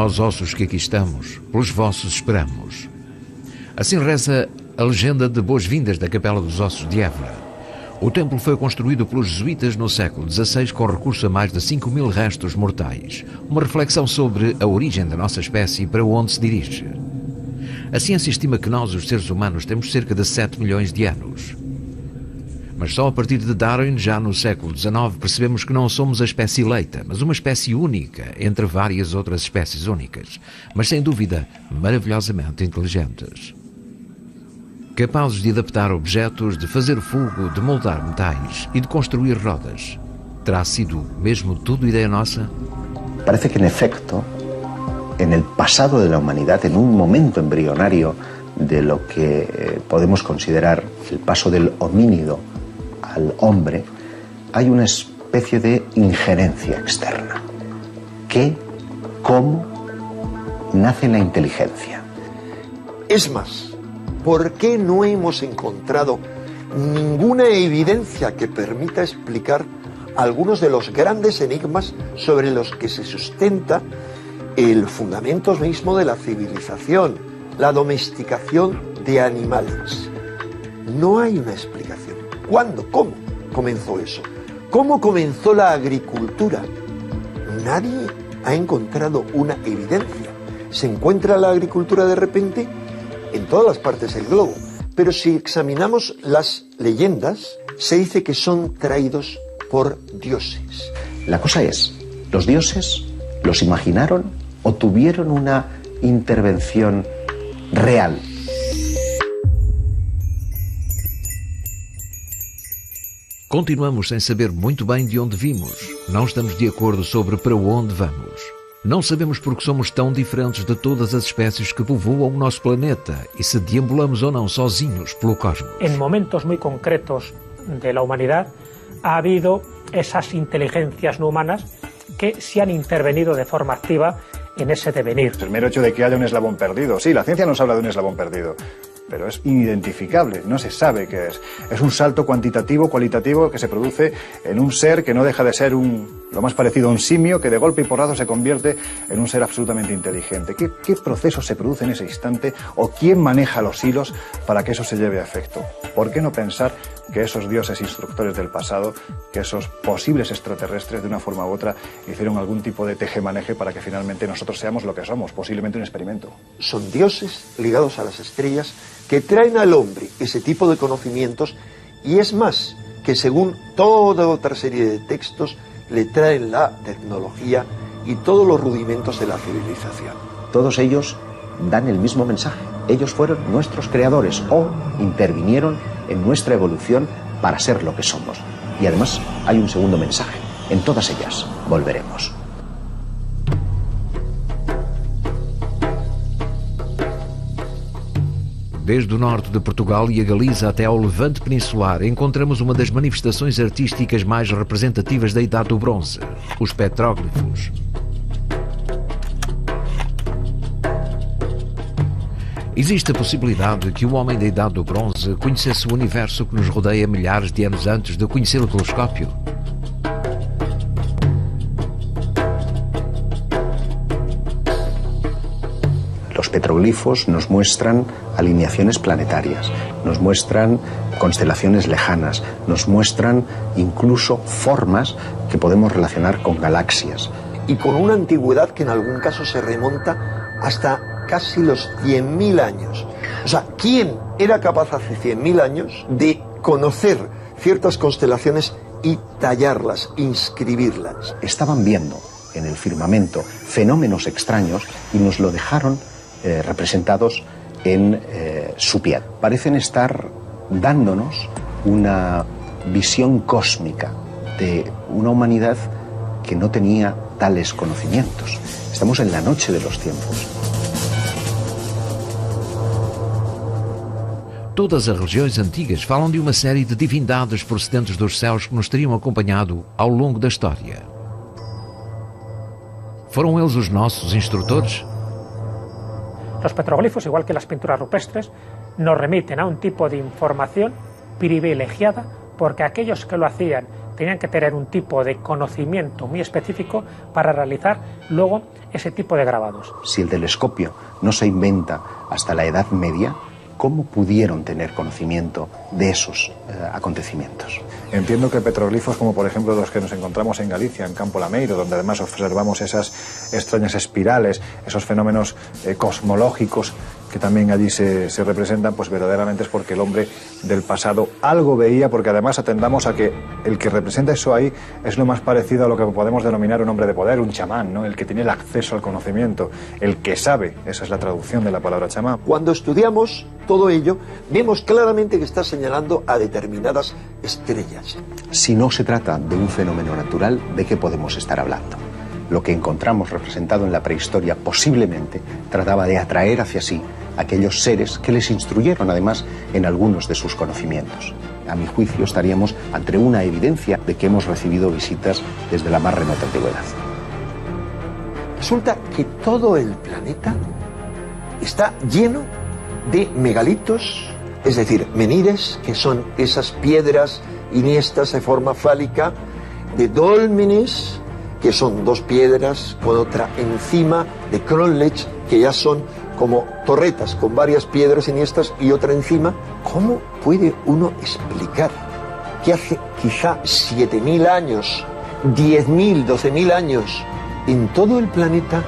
Nós, ossos que aqui estamos, pelos vossos esperamos. Assim reza a legenda de boas-vindas da Capela dos Ossos de Évora. O templo foi construído pelos jesuítas no século XVI com recurso a mais de 5.000 restos mortais. Uma reflexão sobre a origem da nossa espécie e para onde se dirige. A ciência estima que nós, os seres humanos, temos cerca de 7 milhões de anos. Mas só a partir de Darwin, já no século XIX, percebemos que não somos a espécie eleita, mas uma espécie única entre várias outras espécies únicas, mas sem dúvida maravilhosamente inteligentes. Capazes de adaptar objetos, de fazer fogo, de moldar metais e de construir rodas. Terá sido mesmo tudo ideia nossa? Parece que en efecto, en el pasado de la humanidad, en un momento embrionario de lo que podemos considerar el paso del homínido al hombre, hay una especie de injerencia externa. ¿Qué, cómo nace la inteligencia? Es más, ¿por qué no hemos encontrado ninguna evidencia que permita explicar algunos de los grandes enigmas sobre los que se sustenta el fundamento mismo de la civilización, la domesticación de animales? No hay una explicación. ¿Cuándo? ¿Cómo comenzó eso? ¿Cómo comenzó la agricultura? Nadie ha encontrado una evidencia. ¿Se encuentra la agricultura de repente? En todas las partes del globo. Pero si examinamos las leyendas, se dice que son traídos por dioses. La cosa es, ¿los dioses los imaginaron o tuvieron una intervención real? Continuamos sem saber muito bem de onde vimos. Não estamos de acordo sobre para onde vamos. Não sabemos porque somos tão diferentes de todas as espécies que povoam o nosso planeta e se deambulamos ou não sozinhos pelo cosmos. En momentos muy concretos de la humanidad ha habido esas inteligencias no humanas que sí han intervenido de forma activa en ese devenir. El mero hecho de que haya un eslabón perdido. Sí, la ciencia nos habla de un eslabón perdido, pero es inidentificable, no se sabe qué es. Es un salto cuantitativo, cualitativo que se produce en un ser que no deja de ser lo más parecido a un simio que de golpe y porrazo se convierte en un ser absolutamente inteligente. ¿Qué proceso se produce en ese instante o quién maneja los hilos para que eso se lleve a efecto? ¿Por qué no pensar que esos dioses instructores del pasado, que esos posibles extraterrestres de una forma u otra hicieron algún tipo de tejemaneje para que finalmente nosotros seamos lo que somos, posiblemente un experimento? Son dioses ligados a las estrellas que traen al hombre ese tipo de conocimientos y es más, que según toda otra serie de textos le traen la tecnología y todos los rudimentos de la civilización. Todos ellos dan el mismo mensaje. Ellos fueron nuestros creadores o intervinieron en nuestra evolución para ser lo que somos. Y además hay un segundo mensaje. En todas ellas volveremos. Desde o norte de Portugal e a Galiza até ao Levante Peninsular, encontramos uma das manifestações artísticas mais representativas da Idade do Bronze, os petróglifos. Existe a possibilidade de que o homem da Idade do Bronze conhecesse o universo que nos rodeia milhares de anos antes de conhecer o telescópio? Los petroglifos nos muestran alineaciones planetarias, nos muestran constelaciones lejanas, nos muestran incluso formas que podemos relacionar con galaxias. Y con una antigüedad que en algún caso se remonta hasta casi los 100.000 años. O sea, ¿quién era capaz hace 100.000 años de conocer ciertas constelaciones y tallarlas, inscribirlas? Estaban viendo en el firmamento fenómenos extraños y nos lo dejaron representados en su piel. Parecen estar dándonos una visión cósmica de una humanidad que no tenía tales conocimientos. Estamos en la noche de los tiempos. Todas as religiões antigas falam de uma série de divindades procedentes dos céus que nos teriam acompanhado ao longo da história. Foram eles os nossos instrutores? Los petroglifos, igual que las pinturas rupestres, nos remiten a un tipo de información privilegiada porque aquellos que lo hacían tenían que tener un tipo de conocimiento muy específico para realizar luego ese tipo de grabados. Si el telescopio no se inventa hasta la Edad Media, ¿cómo pudieron tener conocimiento de esos acontecimientos? Entiendo que petroglifos como por ejemplo los que nos encontramos en Galicia, en Campo Lameiro, donde además observamos esas extrañas espirales, esos fenómenos cosmológicos que también allí se representan, pues verdaderamente es porque el hombre del pasado algo veía, porque además atendamos a que el que representa eso ahí es lo más parecido a lo que podemos denominar un hombre de poder, un chamán, ¿no? El que tiene el acceso al conocimiento, el que sabe, esa es la traducción de la palabra chamán. Cuando estudiamos todo ello, vemos claramente que está señalando a determinadas estrellas. Si no se trata de un fenómeno natural, ¿de qué podemos estar hablando? Lo que encontramos representado en la prehistoria posiblemente trataba de atraer hacia sí aquellos seres que les instruyeron además en algunos de sus conocimientos. A mi juicio estaríamos ante una evidencia de que hemos recibido visitas desde la más remota antigüedad. Resulta que todo el planeta está lleno de megalitos, es decir, menires, que son esas piedras iniestas de forma fálica, de dólmenes, que son dos piedras con otra encima, de cromlechs, que ya son como torretas con varias piedras iniestas y otra encima. ¿Cómo puede uno explicar que hace quizá 7.000 años, 10.000, 12.000 años, en todo el planeta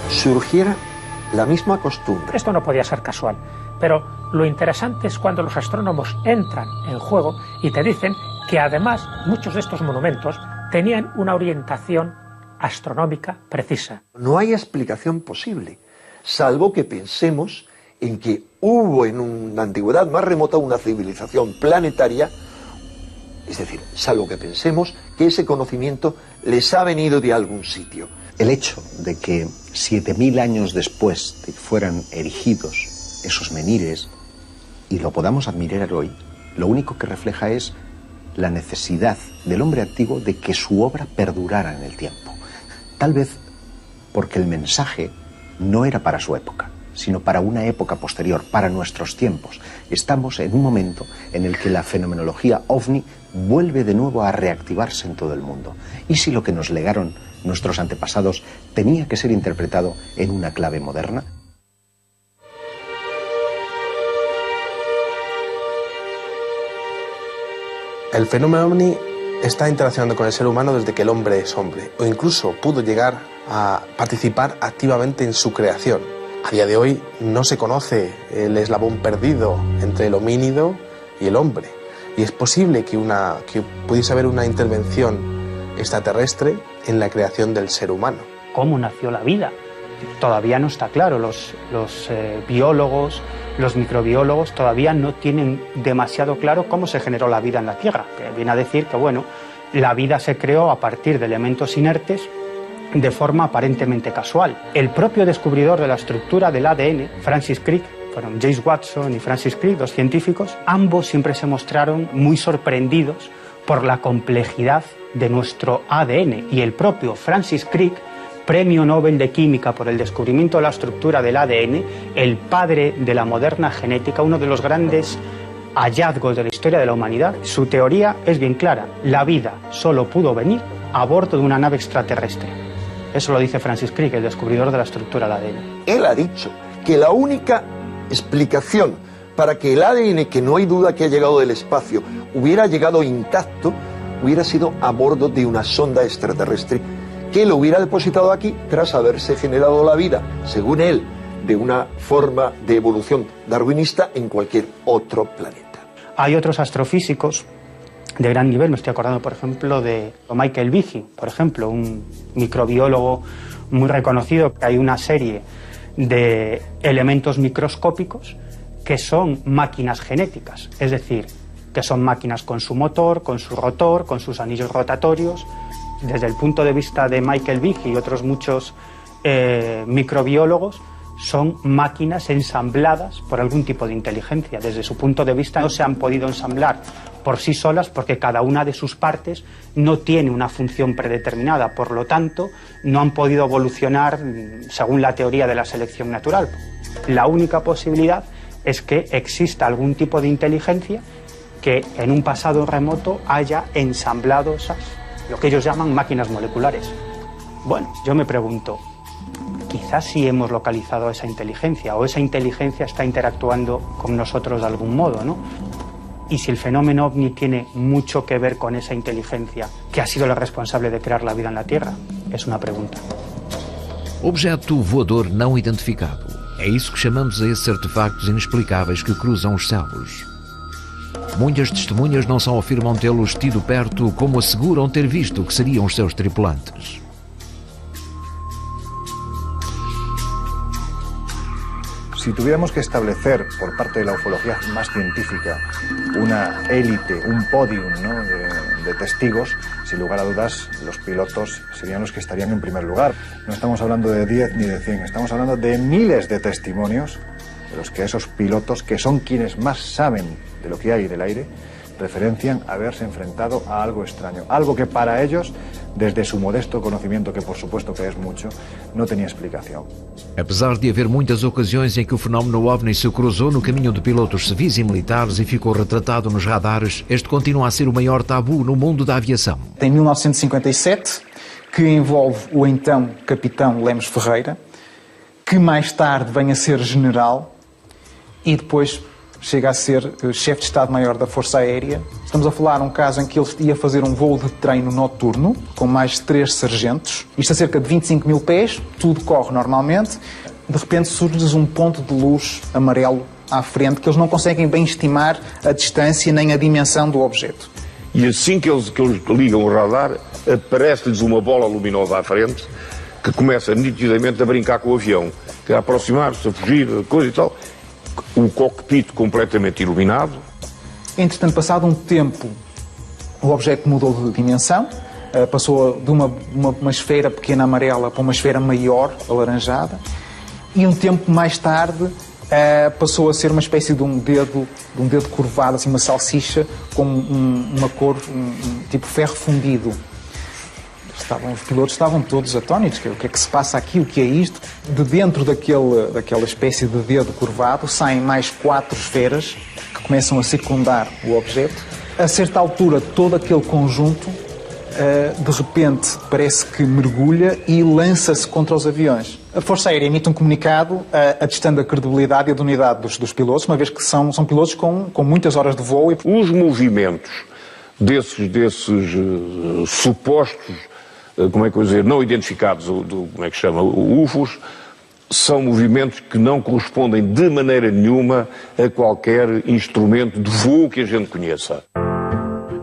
surgiera la misma costumbre? Esto no podía ser casual, pero lo interesante es cuando los astrónomos entran en juego y te dicen que además muchos de estos monumentos tenían una orientación astronómica precisa. No hay explicación posible, salvo que pensemos en que hubo en una antigüedad más remota una civilización planetaria, es decir, salvo que pensemos que ese conocimiento les ha venido de algún sitio. El hecho de que 7.000 años después de que fueran erigidos esos menires y lo podamos admirar hoy, lo único que refleja es la necesidad del hombre antiguo de que su obra perdurara en el tiempo. Tal vez porque el mensaje no era para su época, sino para una época posterior, para nuestros tiempos. Estamos en un momento en el que la fenomenología ovni vuelve de nuevo a reactivarse en todo el mundo. ¿Y si lo que nos legaron nuestros antepasados tenía que ser interpretado en una clave moderna? El fenómeno ovni está interaccionando con el ser humano desde que el hombre es hombre, o incluso pudo llegar a participar activamente en su creación. A día de hoy no se conoce el eslabón perdido entre el homínido y el hombre, y es posible que pudiese haber una intervención extraterrestre en la creación del ser humano. ¿Cómo nació la vida? Todavía no está claro. Los biólogos, los microbiólogos todavía no tienen demasiado claro cómo se generó la vida en la Tierra. Que viene a decir que, bueno, la vida se creó a partir de elementos inertes de forma aparentemente casual. El propio descubridor de la estructura del ADN, Francis Crick, fueron James Watson y Francis Crick, dos científicos, ambos siempre se mostraron muy sorprendidos por la complejidad de nuestro ADN. Y el propio Francis Crick, Premio Nobel de Química por el descubrimiento de la estructura del ADN, el padre de la moderna genética, uno de los grandes hallazgos de la historia de la humanidad. Su teoría es bien clara: la vida solo pudo venir a bordo de una nave extraterrestre. Eso lo dice Francis Crick, el descubridor de la estructura del ADN. Él ha dicho que la única explicación para que el ADN, que no hay duda que ha llegado del espacio, hubiera llegado intacto, hubiera sido a bordo de una sonda extraterrestre que lo hubiera depositado aquí tras haberse generado la vida, según él, de una forma de evolución darwinista en cualquier otro planeta. Hay otros astrofísicos de gran nivel, me estoy acordando por ejemplo de Michael Behe, por ejemplo, un microbiólogo muy reconocido, que hay una serie de elementos microscópicos que son máquinas genéticas, es decir, que son máquinas con su motor, con su rotor, con sus anillos rotatorios. Desde el punto de vista de Michael Behe y otros muchos microbiólogos, son máquinas ensambladas por algún tipo de inteligencia. Desde su punto de vista no se han podido ensamblar por sí solas porque cada una de sus partes no tiene una función predeterminada, por lo tanto no han podido evolucionar según la teoría de la selección natural. La única posibilidad es que exista algún tipo de inteligencia que en un pasado remoto haya ensamblado lo que ellos llaman máquinas moleculares. Bueno, yo me pregunto, quizás sí hemos localizado esa inteligencia, o esa inteligencia está interactuando con nosotros de algún modo, ¿no? Y si el fenómeno ovni tiene mucho que ver con esa inteligencia que ha sido la responsable de crear la vida en la Tierra, es una pregunta. Objeto voador não identificado. É isso que chamamos a esses artefactos inexplicáveis que cruzam os céus. Muitas testemunhas não só afirmam tê-los tido perto, como asseguram ter visto o que seriam os seus tripulantes. Si tuviéramos que establecer por parte de la ufología más científica una élite, un podium, ¿no?, de testigos, sin lugar a dudas los pilotos serían los que estarían en primer lugar. No estamos hablando de 10 ni de 100, estamos hablando de miles de testimonios de los que esos pilotos, que son quienes más saben de lo que hay del aire, referencian haberse enfrentado a algo extraño, algo que para ellos, desde su modesto conocimiento, que por supuesto que es mucho, no tenía explicación. Apesar de haver muitas ocasiões em que o fenómeno OVNI se cruzou no caminho de pilotos civis e militares e ficou retratado nos radares, este continua a ser o maior tabu no mundo da aviação. Em 1957, que envolve o então capitão Lemos Ferreira, que mais tarde vem a ser general e depois chega a ser chefe de Estado-Maior da Força Aérea. Estamos a falar de um caso em que ele ia fazer um voo de treino noturno, com mais 3 sargentos. Isto a cerca de 25 mil pés, tudo corre normalmente. De repente surge um ponto de luz amarelo à frente, que eles não conseguem bem estimar a distância nem a dimensão do objeto. E assim que eles ligam o radar, aparece-lhes uma bola luminosa à frente, que começa nitidamente a brincar com o avião, que a aproximar-se, a fugir, coisa e tal. O cockpit completamente iluminado. Entretanto, passado um tempo, o objeto mudou de dimensão, passou de uma esfera pequena amarela para uma esfera maior, alaranjada, e um tempo mais tarde passou a ser uma espécie de um dedo curvado, assim, uma salsicha com uma cor, tipo ferro fundido. Os pilotos estavam todos atónitos. O que é que se passa aqui? O que é isto? De dentro daquela espécie de dedo curvado saem mais 4 esferas que começam a circundar o objeto. A certa altura, todo aquele conjunto, de repente, parece que mergulha e lança-se contra os aviões. A Força Aérea emite um comunicado atestando a credibilidade e a idoneidade dos pilotos, uma vez que são pilotos com muitas horas de voo. Os movimentos desses supostos, como é que eu dizer, não identificados, como é que chama, UFOs, são movimentos que não correspondem de maneira nenhuma a qualquer instrumento de voo que a gente conheça.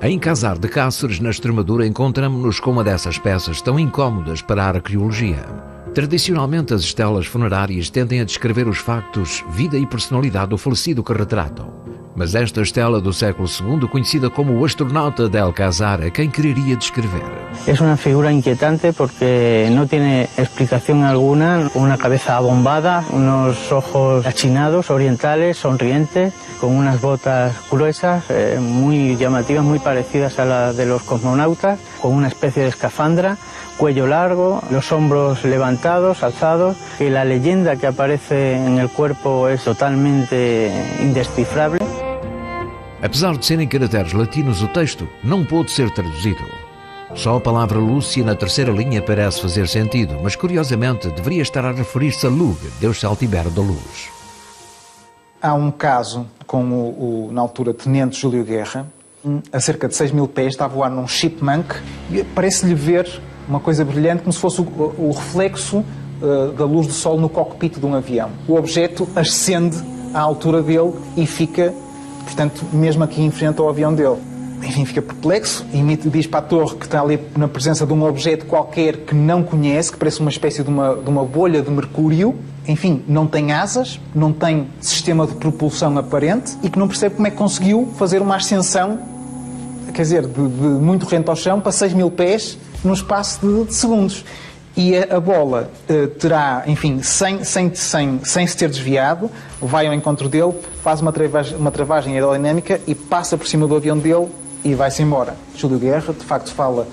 Em Casar de Cáceres, na Extremadura, encontramos-nos com uma dessas peças tão incómodas para a arqueologia. Tradicionalmente, as estelas funerárias tendem a descrever os factos, vida e personalidade do falecido que retratam. Mas esta estela do século II, conhecida como o astronauta de Alcázar, a quem quereria descrever? Es una figura inquietante porque no tiene explicación alguna, una cabeza abombada, unos ojos achinados, orientales, sonrientes, con unas botas gruesas, muy llamativas, muy parecidas a las de los cosmonautas, con una especie de escafandra, cuello largo, los hombros levantados, alzados, que la leyenda que aparece en el cuerpo es totalmente indescifrable. Apesar de serem caracteres latinos, o texto não pôde ser traduzido. Só a palavra Lúcia na terceira linha parece fazer sentido, mas curiosamente deveria estar a referir-se a Lug, deus celtibero da luz. Há um caso com na altura, Tenente Júlio Guerra, a cerca de 6 mil pés, está a voar num chipmunk e parece-lhe ver uma coisa brilhante, como se fosse o reflexo da luz do sol no cockpit de um avião. O objeto ascende à altura dele e fica, portanto, mesmo aqui em frente ao avião dele. Enfim, fica perplexo e diz para a torre que está ali na presença de um objeto qualquer que não conhece, que parece uma espécie de uma bolha de mercúrio. Enfim, não tem asas, não tem sistema de propulsão aparente e que não percebe como é que conseguiu fazer uma ascensão, quer dizer, de muito rente ao chão para 6 mil pés num espaço de segundos. E a bola terá, enfim, sem se ter desviado, vai ao encontro dele, faz uma travagem aerodinâmica e passa por cima do avião dele e vai-se embora. Júlio Guerra, de facto, fala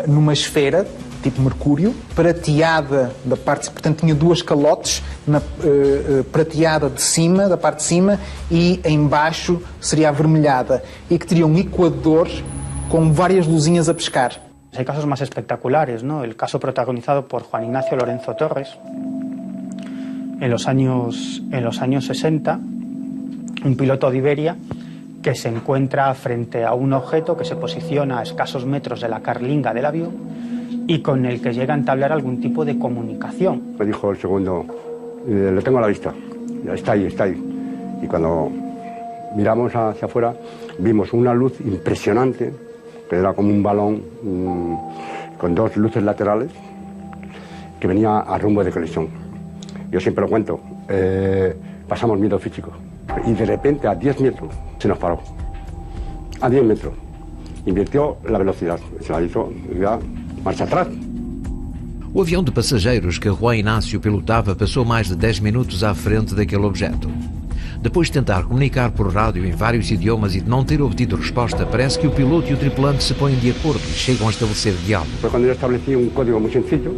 numa esfera, tipo Mercúrio, prateada da parte, portanto tinha duas calotes, prateada de cima, da parte de cima, e em baixo seria avermelhada, e que teria um equador con varias luzinhas a pescar. Hay casos más espectaculares, ¿no? El caso protagonizado por Juan Ignacio Lorenzo Torres en los años 60, un piloto de Iberia que se encuentra frente a un objeto que se posiciona a escasos metros de la carlinga del avión y con el que llega a entablar algún tipo de comunicación. Me dijo el segundo, lo tengo a la vista, está ahí, está ahí. Y cuando miramos hacia afuera vimos una luz impresionante, que era como un balón con dos luces laterales que venía a rumbo de colisión. Yo siempre lo cuento, pasamos miedo físico y de repente a 10 metros se nos paró, a 10 metros, invirtió la velocidad, se la hizo ya marcha atrás. O avião de passageiros que Juan Inácio pilotava passou mais de 10 minutos à frente daquele objeto. Depois de tentar comunicar por rádio em vários idiomas e de não ter obtido resposta, parece que o piloto e o tripulante se põem de acordo e chegam a estabelecer diálogo. Fue cuando yo establecí un código muy sencillo,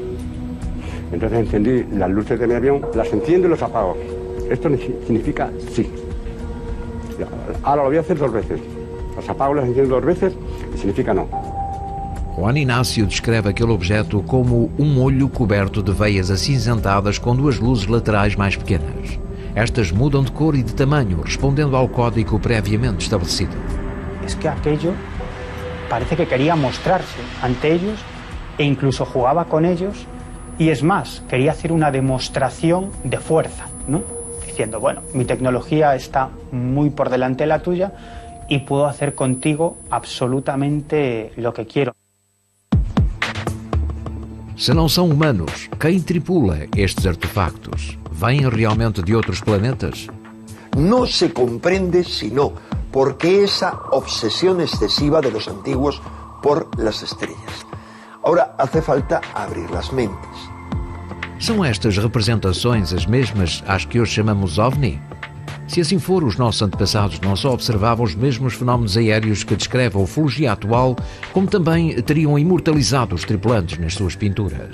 entonces encendí las luces de mi avión, las enciendo y los apago. Esto significa sí. Ahora lo voy a hacer 2 veces. Las apago, las enciendo 2 veces y significa no. Juan Inácio descreve aquele objeto como um olho coberto de veias acinzentadas com 2 luzes laterais mais pequenas. Estas mudam de cor e de tamanho, respondendo ao código previamente estabelecido. Es que aquello parece que quería mostrarse ante ellos e incluso jugaba con ellos y es más, quería hacer una demostración de fuerza, ¿no? Diciendo, bueno, mi tecnología está muy por delante de la tuya y puedo hacer contigo absolutamente lo que quiero. Se não são humanos, quem tripula estes artefactos? ¿Vêm realmente de otros planetas? No se comprende sino por qué esa obsesión excesiva de los antiguos por las estrellas. Ahora hace falta abrir las mentes. São estas representações as mesmas às que hoje chamamos OVNI? Se assim for, os nossos antepassados não só observavam os mesmos fenómenos aéreos que descreve a ufologia atual, como também teriam imortalizado os tripulantes nas suas pinturas.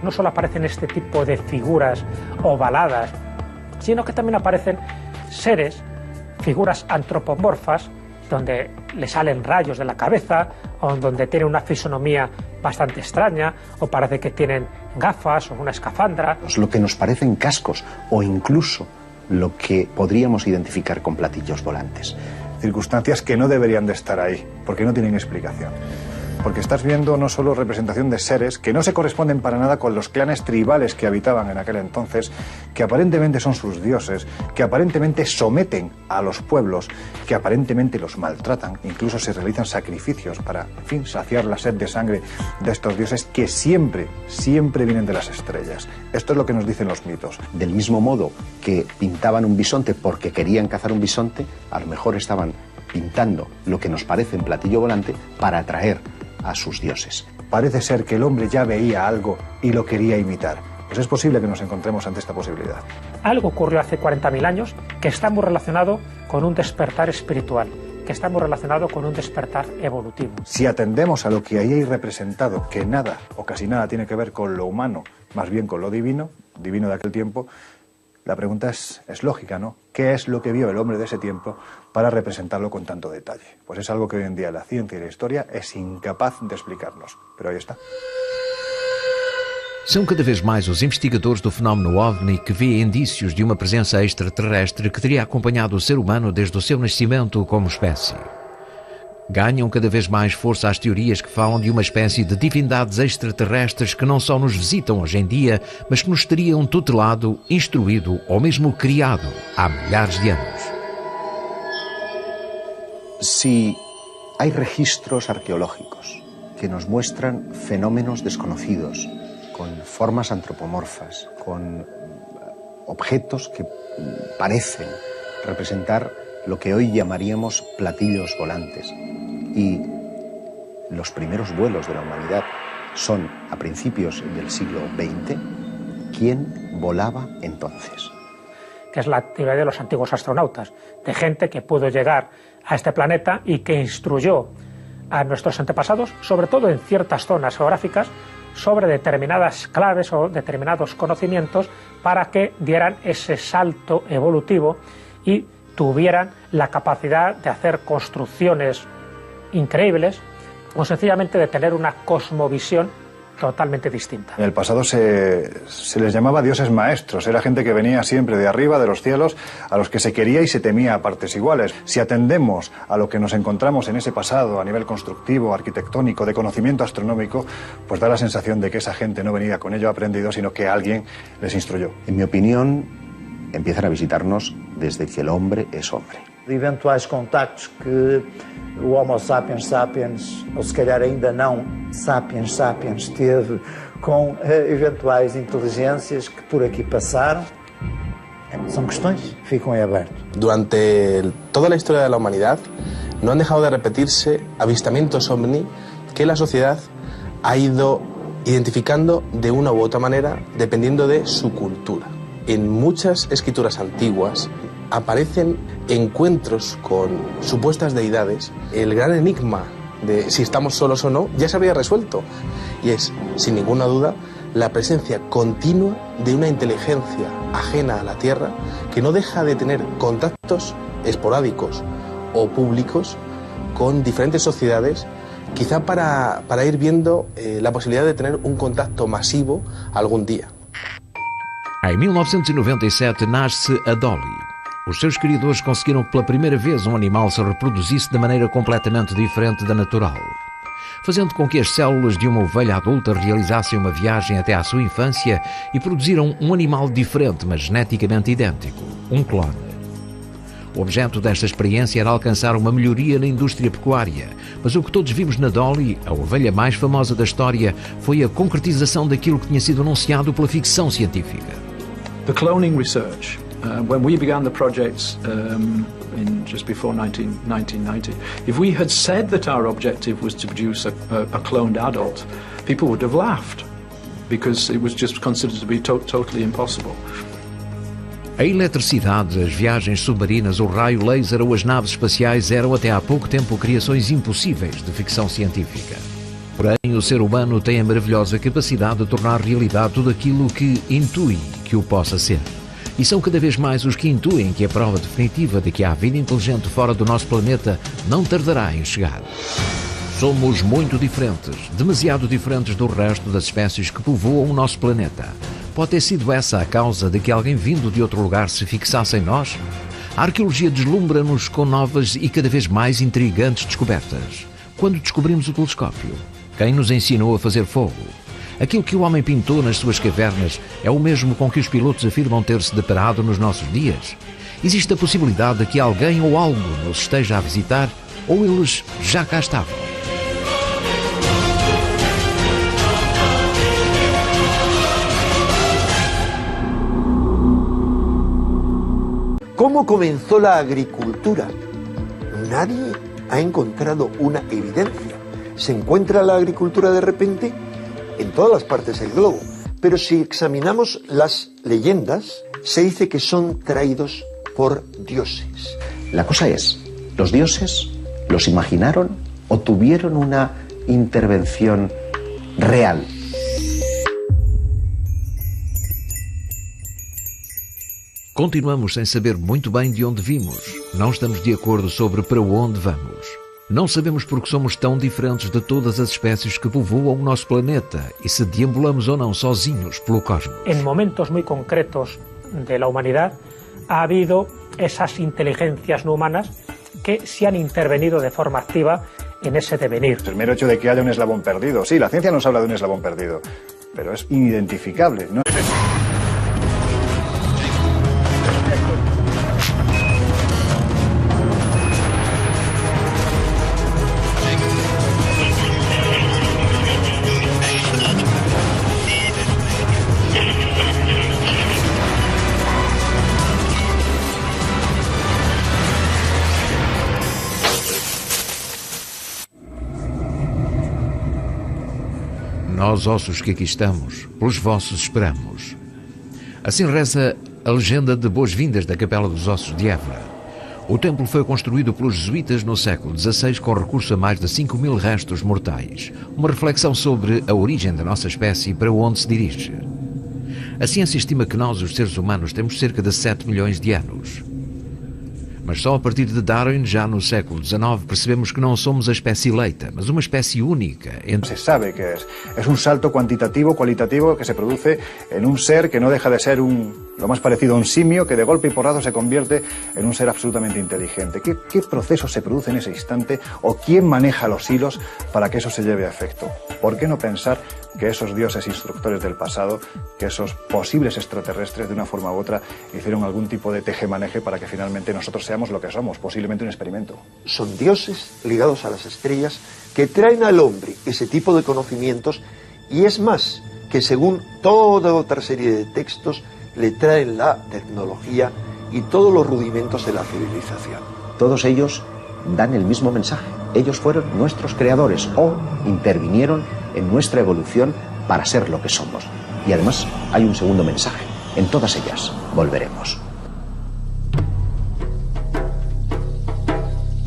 No solo aparecen este tipo de figuras ovaladas, sino que también aparecen seres, figuras antropomorfas, donde le salen rayos de la cabeza, o donde tienen una fisonomía bastante extraña, o parece que tienen gafas o una escafandra. Lo que nos parecen cascos, o incluso lo que podríamos identificar con platillos volantes. Circunstancias que no deberían de estar ahí, porque no tienen explicación. Porque estás viendo no solo representación de seres que no se corresponden para nada con los clanes tribales que habitaban en aquel entonces, que aparentemente son sus dioses, que aparentemente someten a los pueblos, que aparentemente los maltratan, incluso se realizan sacrificios para, en fin, saciar la sed de sangre de estos dioses que siempre vienen de las estrellas. Esto es lo que nos dicen los mitos. Del mismo modo que pintaban un bisonte porque querían cazar un bisonte, a lo mejor estaban pintando lo que nos parece un platillo volante para atraer a sus dioses. Parece ser que el hombre ya veía algo y lo quería imitar. Pues es posible que nos encontremos ante esta posibilidad. Algo ocurrió hace 40.000 años que está muy relacionado con un despertar espiritual, que está muy relacionado con un despertar evolutivo. Si atendemos a lo que ahí hay representado, que nada o casi nada tiene que ver con lo humano, más bien con lo divino de aquel tiempo, la pregunta es lógica, ¿no? ¿Qué es lo que vio el hombre de ese tiempo para representarlo con tanto detalle? Pues es algo que hoy en día la ciencia y la historia es incapaz de explicarnos. Pero ahí está. São cada vez mais os investigadores do fenómeno OVNI que vêem indícios de uma presença extraterrestre que teria acompanhado o ser humano desde o seu nascimento como espécie. Ganham cada vez mais força as teorias que falam de uma espécie de divindades extraterrestres que não só nos visitam hoje em dia, mas que nos teriam tutelado, instruído ou mesmo criado há milhares de anos. Si hay registros arqueológicos que nos muestran fenómenos desconocidos, con formas antropomorfas, con objetos que parecen representar lo que hoy llamaríamos platillos volantes, y los primeros vuelos de la humanidad son a principios del siglo XX, ¿quién volaba entonces? Que es la actividad de los antiguos astronautas, de gente que pudo llegar a este planeta y que instruyó a nuestros antepasados, sobre todo en ciertas zonas geográficas, sobre determinadas claves o determinados conocimientos para que dieran ese salto evolutivo y tuvieran la capacidad de hacer construcciones increíbles o sencillamente de tener una cosmovisión totalmente distinta. En el pasado se les llamaba dioses maestros, era gente que venía siempre de arriba, de los cielos, a los que se quería y se temía a partes iguales. Si atendemos a lo que nos encontramos en ese pasado a nivel constructivo, arquitectónico, de conocimiento astronómico, pues da la sensación de que esa gente no venía con ello aprendido, sino que alguien les instruyó. En mi opinión, empiezan a visitarnos desde que el hombre es hombre. De eventuais contactos que o Homo sapiens sapiens, ou se calhar ainda não sapiens sapiens, teve com eventuais inteligências que por aqui passaram, son cuestiones que ficam en aberto. Durante toda la historia de la humanidad no han dejado de repetirse avistamientos ovni que la sociedad ha ido identificando de una u otra manera dependiendo de su cultura. En muchas escrituras antiguas aparecen encuentros con supuestas deidades. El gran enigma de si estamos solos o no ya se habría resuelto, y es, sin ninguna duda, la presencia continua de una inteligencia ajena a la Tierra que no deja de tener contactos esporádicos o públicos con diferentes sociedades, quizá para ir viendo la posibilidad de tener un contacto masivo algún día. Em 1997 nasce a Dolly. Os seus criadores conseguiram que pela primeira vez um animal se reproduzisse de maneira completamente diferente da natural, fazendo com que as células de uma ovelha adulta realizassem uma viagem até à sua infância e produziram um animal diferente, mas geneticamente idêntico, um clone. O objeto desta experiência era alcançar uma melhoria na indústria pecuária, mas o que todos vimos na Dolly, a ovelha mais famosa da história, foi a concretização daquilo que tinha sido anunciado pela ficção científica. The cloning research, when we began the projects in just before 1990, if we had said that our objective was to produce a cloned adult, people would have laughed because it was just considered to be totally impossible. A eletricidade, as viagens submarinas, o raio laser ou as naves espaciais eram até há pouco tempo criações impossíveis de ficção científica. Porém, o ser humano tem a maravilhosa capacidade de tornar realidade tudo aquilo que intui que o possa ser. E são cada vez mais os que intuem que a prova definitiva de que há vida inteligente fora do nosso planeta não tardará em chegar. Somos muito diferentes, demasiado diferentes do resto das espécies que povoam o nosso planeta. Pode ter sido essa a causa de que alguém vindo de outro lugar se fixasse em nós? A arqueologia deslumbra-nos com novas e cada vez mais intrigantes descobertas. Quando descobrimos o telescópio? Quem nos ensinou a fazer fogo? Aquilo que o homem pintou nas suas cavernas é o mesmo com que os pilotos afirmam ter-se deparado nos nossos dias? Existe a possibilidade de que alguém ou algo nos esteja a visitar, ou eles já cá estavam? ¿Cómo comenzó la agricultura? Nadie ha encontrado una evidencia. Se encuentra la agricultura de repente en todas las partes del globo, pero si examinamos las leyendas, se dice que son traídos por dioses. La cosa es, ¿los dioses los imaginaron o tuvieron una intervención real? Continuamos sem saber muito bem de onde vimos. Não estamos de acordo sobre para onde vamos. Não sabemos porque somos tão diferentes de todas as espécies que povoam o nosso planeta e se deambulamos ou não sozinhos pelo cosmos. En momentos muy concretos de la humanidad ha habido esas inteligencias no humanas que sí han intervenido de forma activa en ese devenir. El mero hecho de que haya un eslabón perdido. Sí, la ciencia nos habla de un eslabón perdido, pero es inidentificable, ¿no? Nós, ossos que aqui estamos, pelos vossos esperamos. Assim reza a legenda de boas-vindas da Capela dos Ossos de Évora. O templo foi construído pelos jesuítas no século XVI com recurso a mais de 5.000 restos mortais. Uma reflexão sobre a origem da nossa espécie e para onde se dirige. A ciência estima que nós, os seres humanos, temos cerca de 7 milhões de anos. Mas só a partir de Darwin, já no século XIX, percebemos que não somos a espécie eleita, mas uma espécie única. Se sabe que es un salto cuantitativo, cualitativo, que se produce en un ser que no deja de ser lo más parecido a un simio, que de golpe y porrazo se convierte en un ser absolutamente inteligente. ¿Qué proceso se produce en ese instante o quién maneja los hilos para que eso se lleve a efecto? ¿Por qué no pensar que esos dioses instructores del pasado, que esos posibles extraterrestres de una forma u otra hicieron algún tipo de tejemaneje para que finalmente nosotros seamos lo que somos, posiblemente un experimento? Son dioses ligados a las estrellas que traen al hombre ese tipo de conocimientos y es más, que según toda otra serie de textos le traen la tecnología y todos los rudimentos de la civilización. Todos ellos dan el mismo mensaje. Ellos fueron nuestros creadores o intervinieron en nuestra evolución para ser lo que somos. Y además hay un segundo mensaje. En todas ellas volveremos.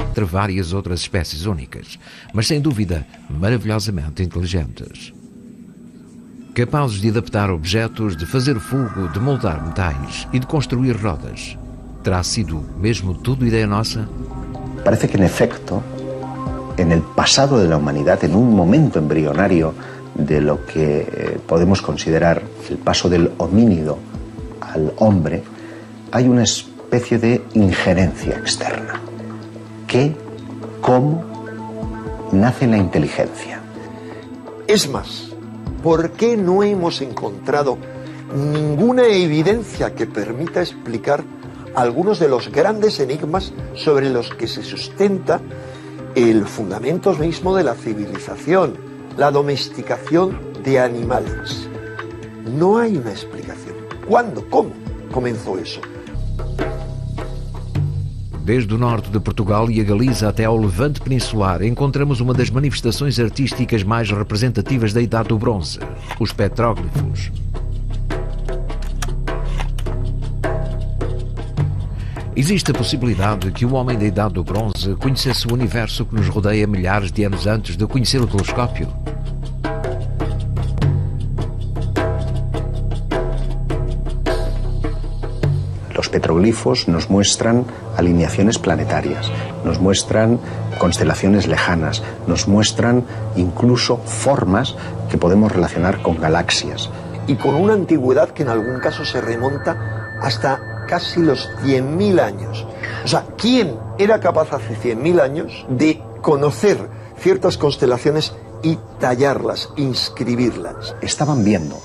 Entre várias outras espécies únicas, mas sem dúvida maravilhosamente inteligentes. Capazes de adaptar objetos, de fazer fogo, de moldar metais e de construir rodas. Terá sido mesmo tudo ideia nossa? Parece que en efecto, en el pasado de la humanidad, en un momento embrionario de lo que podemos considerar el paso del homínido al hombre, hay una especie de injerencia externa. ¿Qué, cómo nace la inteligencia? Es más, ¿por qué no hemos encontrado ninguna evidencia que permita explicar algunos de los grandes enigmas sobre los que se sustenta el fundamento mismo de la civilización, la domesticación de animales? No hay una explicación. ¿Cuándo? ¿Cómo comenzó eso? Desde o norte de Portugal e a Galiza até ao Levante Peninsular, encontramos uma das manifestações artísticas mais representativas da Idade do Bronze, os petróglifos. Existe a possibilidade que o homem da Idade do Bronze conhecesse o universo que nos rodeia milhares de anos antes de conhecer o telescópio? Los petroglifos nos muestran alineaciones planetarias, nos muestran constelaciones lejanas, nos muestran incluso formas que podemos relacionar con galaxias. Y con una antigüedad que en algún caso se remonta hasta casi los 100.000 años. O sea, ¿quién era capaz hace 100.000 años de conocer ciertas constelaciones y tallarlas, inscribirlas? Estaban viendo